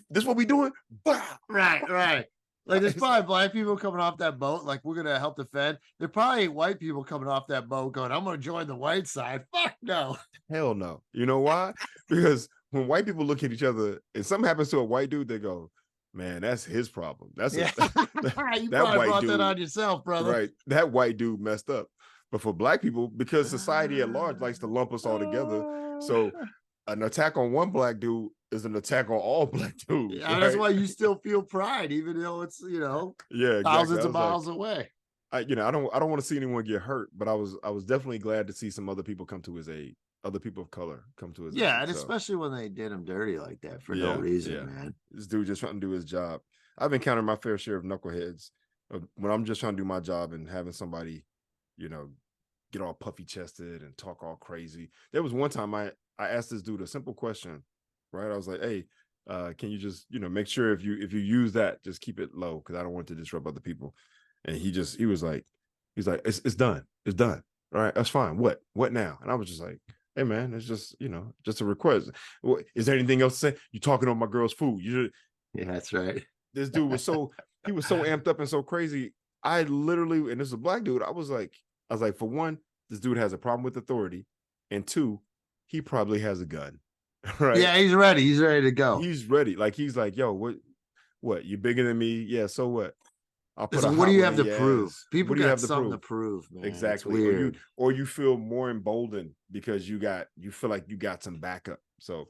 This what we doing? Bah! Right. Like there's probably black people coming off that boat, like we're gonna help defend. There probably white people coming off that boat going, I'm gonna join the white side. Fuck no. Hell no. You know why? Because when white people look at each other and something happens to a white dude, they go, man, that's his problem. That's you probably brought that on yourself, brother. Right. That white dude messed up. But for black people, because society at large likes to lump us all together, so an attack on one black dude is an attack on all black dudes. Yeah, right? That's why you still feel pride, even though it's thousands of miles away. I don't want to see anyone get hurt, but I was definitely glad to see some other people come to his aid. other people of color come to his Yeah, aid. and So, especially when they did him dirty like that for no yeah, reason, yeah. man. This dude just trying to do his job. I've encountered my fair share of knuckleheads when I'm just trying to do my job and having somebody, get all puffy chested and talk all crazy. There was one time I asked this dude a simple question, right? I was like, hey, can you just, make sure if you use that, just keep it low because I don't want to disrupt other people. And he was like, it's done. It's done. All right, that's fine. What now? And I was just like, hey man, it's just, just a request. Is there anything else to say? You talking on my girl's food. Yeah, that's right. This dude was so amped up and so crazy. I literally, and this is a black dude, I was like, for one, this dude has a problem with authority. And two, he probably has a gun. Right? Yeah, he's ready. He's ready to go. He's ready. Like, he's like, yo, what? You bigger than me? Yeah, so what? I'll put Listen, a what do hot you one have in to your prove? ass. People What do you got have to something prove? to prove, man. Exactly. It's weird. Or you feel more emboldened because you feel like you got some backup. So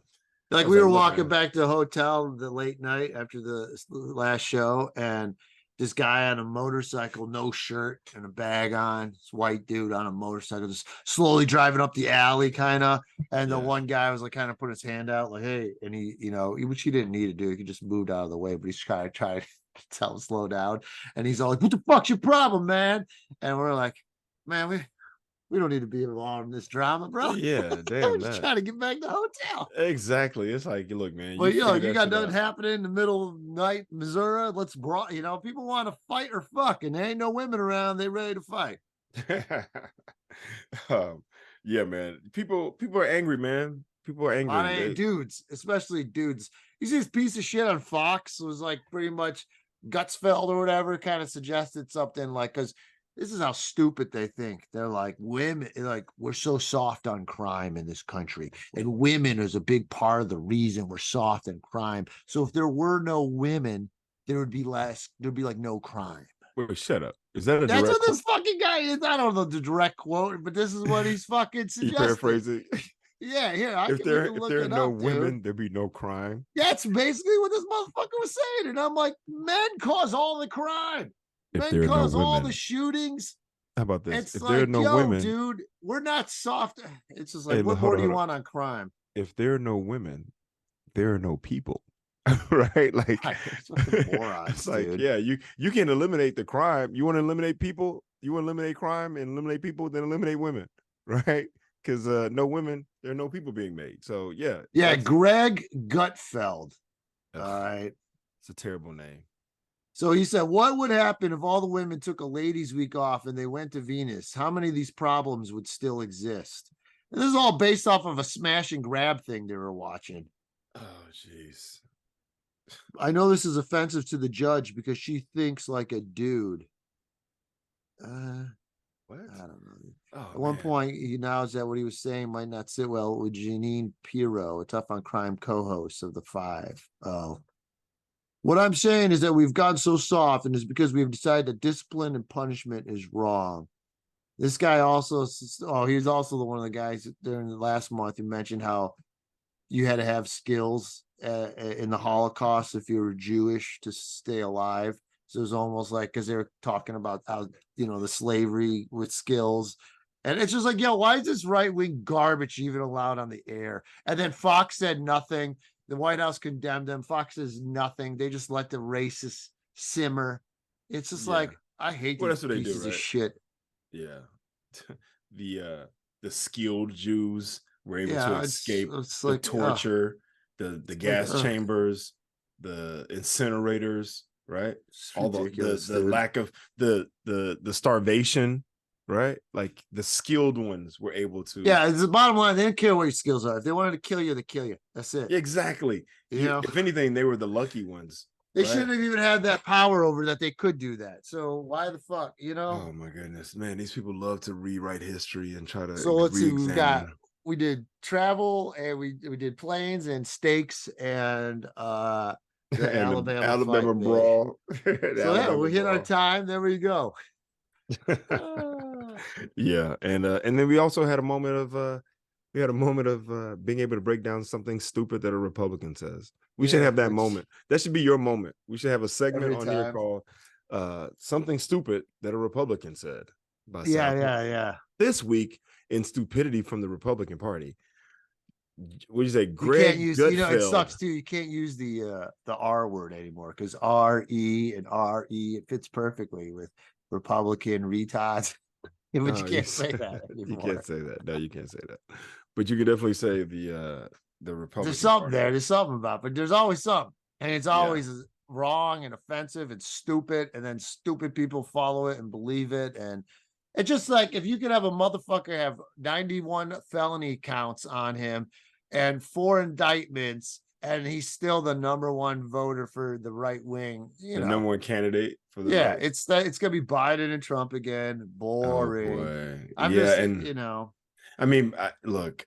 Like, I was we were look, walking man. back to the hotel the late night after the last show, and this guy on a motorcycle, no shirt and a bag on, this white dude on a motorcycle, just slowly driving up the alley, kind of. And the Yeah. one guy was like, kind of put his hand out, like, hey, and he, which he didn't need to do. He could just moved out of the way, but he's trying to tell him slow down. And he's all like, what the fuck's your problem, man? And we're like, man, we don't need to be involved in this drama, bro. Yeah, damn We're just that. trying to get back to the hotel. Exactly. It's like, look, man, But you you got shit nothing out. happening in the middle of the night, Missouri. Let's brawl. People want to fight or fuck, and there ain't no women around. They ready to fight. Yeah, man. People are angry, man. People are A lot angry. of dudes, especially dudes. You see this piece of shit on Fox was like pretty much Gutsfeld or whatever kind of suggested something like, because this is how stupid they think. They're like, women, like, we're so soft on crime in this country, and women is a big part of the reason we're soft on crime. So if there were no women, there'd be like no crime. Wait, shut up. Is that a That's direct what this fucking guy is. I don't know the direct quote, but this is what he's fucking You suggesting. paraphrasing? Yeah, here, If we there can look are it no up, women, dude. there'd be no crime. That's basically what this motherfucker was saying. And I'm like, men cause all the crime. If Men there are no cause all women, the shootings. how about this? It's If like, there are no yo, women, dude, we're not soft. It's just like, hey, what hold more on, do you hold on. want on crime? If there are no women, there are no people. Right? Like, It's fucking morons, it's like, dude. yeah, you can eliminate the crime. You want to eliminate people? You want to eliminate crime and eliminate people, then eliminate women, right? Because no women, there are no people being made. So yeah. Yeah, Greg Gutfeld. All right. It's a terrible name. So he said, what would happen if all the women took a ladies' week off and they went to Venus? How many of these problems would still exist? And this is all based off of a smash and grab thing they were watching. Oh, jeez. I know this is offensive to the judge because she thinks like a dude. What? I don't know. Oh, At one point, he acknowledged that what he was saying might not sit well with Jeanine Pirro, a tough on crime co-host of the Five. Oh. What I'm saying is that we've gotten so soft, and it's because we've decided that discipline and punishment is wrong. This guy also, he's also one of the guys during the last month who mentioned how you had to have skills in the Holocaust if you were Jewish to stay alive. So it was almost like, because they were talking about how, the slavery with skills. And it's just like, yo, why is this right-wing garbage even allowed on the air? And then Fox said nothing. The White House condemned them. Fox says nothing. They just let the racists simmer. It's just like, I hate these pieces of shit. Yeah. The skilled Jews were able to escape it's the like, torture, the gas chambers, the incinerators, right? All the lack of the starvation, right? Like the skilled ones were able to. Yeah, it's the bottom line. They didn't care what your skills are. If they wanted to kill you, they kill you. That's it. Exactly. If anything, they were the lucky ones. They shouldn't have even had that power over that they could do that. So why the fuck, Oh my goodness, man! These people love to rewrite history and try to. So let's see. We did travel and we did planes and steaks and the Alabama Brawl. So yeah, we hit our time. There we go. Yeah, and then we also had a moment of being able to break down something stupid that a Republican says. We should have that moment. That should be your moment. We should have a segment on here called something stupid that a Republican said. Yeah. This week in stupidity from the Republican Party. What do you say? You can't Greg use, Gutfeld. it sucks too. You can't use the R word anymore because R-E and R-E, it fits perfectly with Republican retards. But you can't say that anymore. You can't say that. No, you can't say that. But you can definitely say the Republican There's something Party. there. There's something about, but there's always something. And it's always wrong and offensive and stupid. And then stupid people follow it and believe it. And it's just like, if you could have a motherfucker have 91 felony counts on him and 4 indictments, and he's still the #1 voter for the right wing, The #1 candidate for the right. it's gonna be Biden and Trump again. Boring. Oh boy. I'm yeah, just, and I mean, look,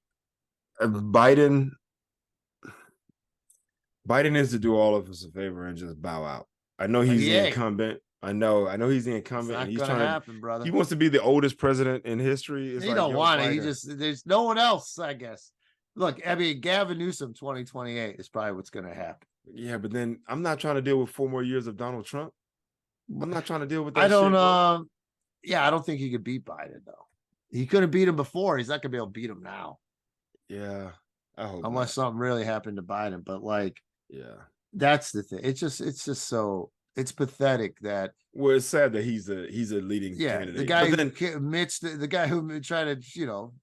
Biden needs to do all of us a favor and just bow out. I know he's the incumbent. I know he's the incumbent, and he's trying to happen, brother. He wants to be the oldest president in history. He don't want it. He just, there's no one else, I guess. Look, I mean, Gavin Newsom 2028 is probably what's going to happen. Yeah, but then I'm not trying to deal with 4 more years of Donald Trump. I'm not trying to deal with that. I don't. Yeah, I don't think he could beat Biden though. He couldn't beat him before. He's not gonna be able to beat him now. Yeah, I hope unless something really happened to Biden. But like, yeah, that's the thing. It's just so it's pathetic that. Well, it's sad that he's a leading candidate. The guy the guy who tried to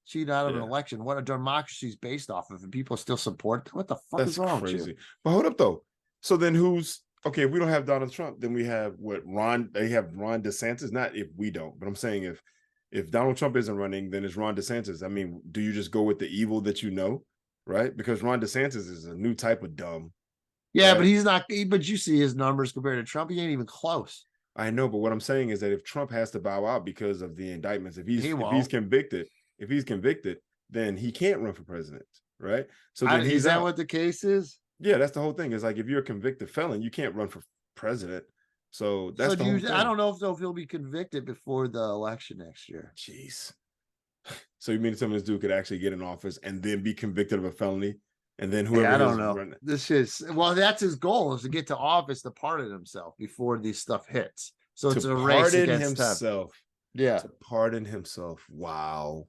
cheat out of an election. What a democracy is based off of, and people still support. What the fuck is wrong with you? But hold up though. So then who's okay? If we don't have Donald Trump, then we have Ron. They have Ron DeSantis. Not if we don't, but I'm saying if Donald Trump isn't running, then it's Ron DeSantis. I mean, do you just go with the evil that you know, right? Because Ron DeSantis is a new type of dumb. Yeah, right? But he's not. But you see his numbers compared to Trump. He ain't even close. I know, but what I'm saying is that if Trump has to bow out because of the indictments, if he's convicted, then he can't run for president, right? So then is that what the case is? Yeah, that's the whole thing. Is like if you're a convicted felon, you can't run for president. So that's the whole thing. I don't know if he'll be convicted before the election next year. Jeez. So you mean some of this dude could actually get in office and then be convicted of a felony? And then whoever I don't know. That's his goal, is to get to office to pardon himself before this stuff hits. So it's a race against himself. Yeah. To pardon himself. Wow.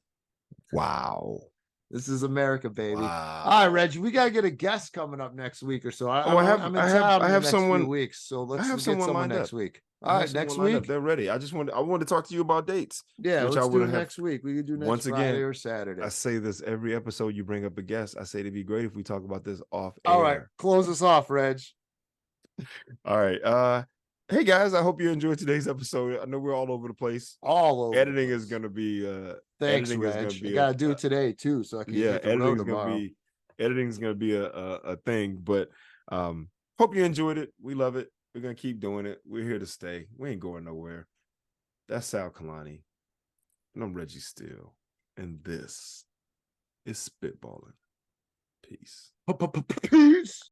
This is America, baby. Wow. All right, Reg, we gotta get a guest coming up next week or so. I'm in town in the next few weeks, so let's get someone next week. All right, next week. They're ready. I want to talk to you about dates. Yeah, let's do it next week. We could do next Friday or Saturday. I say this every episode. You bring up a guest. I say it'd be great if we talk about this off air. All right, close us off, Reg. All right. Hey guys, I hope you enjoyed today's episode. I know we're all over the place. Editing is going to be. Thanks, Reg. I gotta do it today too, so I can. Yeah, editing is going to be a thing. But hope you enjoyed it. We love it. We're going to keep doing it. We're here to stay. We ain't going nowhere. That's Sal Kalani. And I'm Reggie Steele. And this is Spitballin'. Peace. Peace.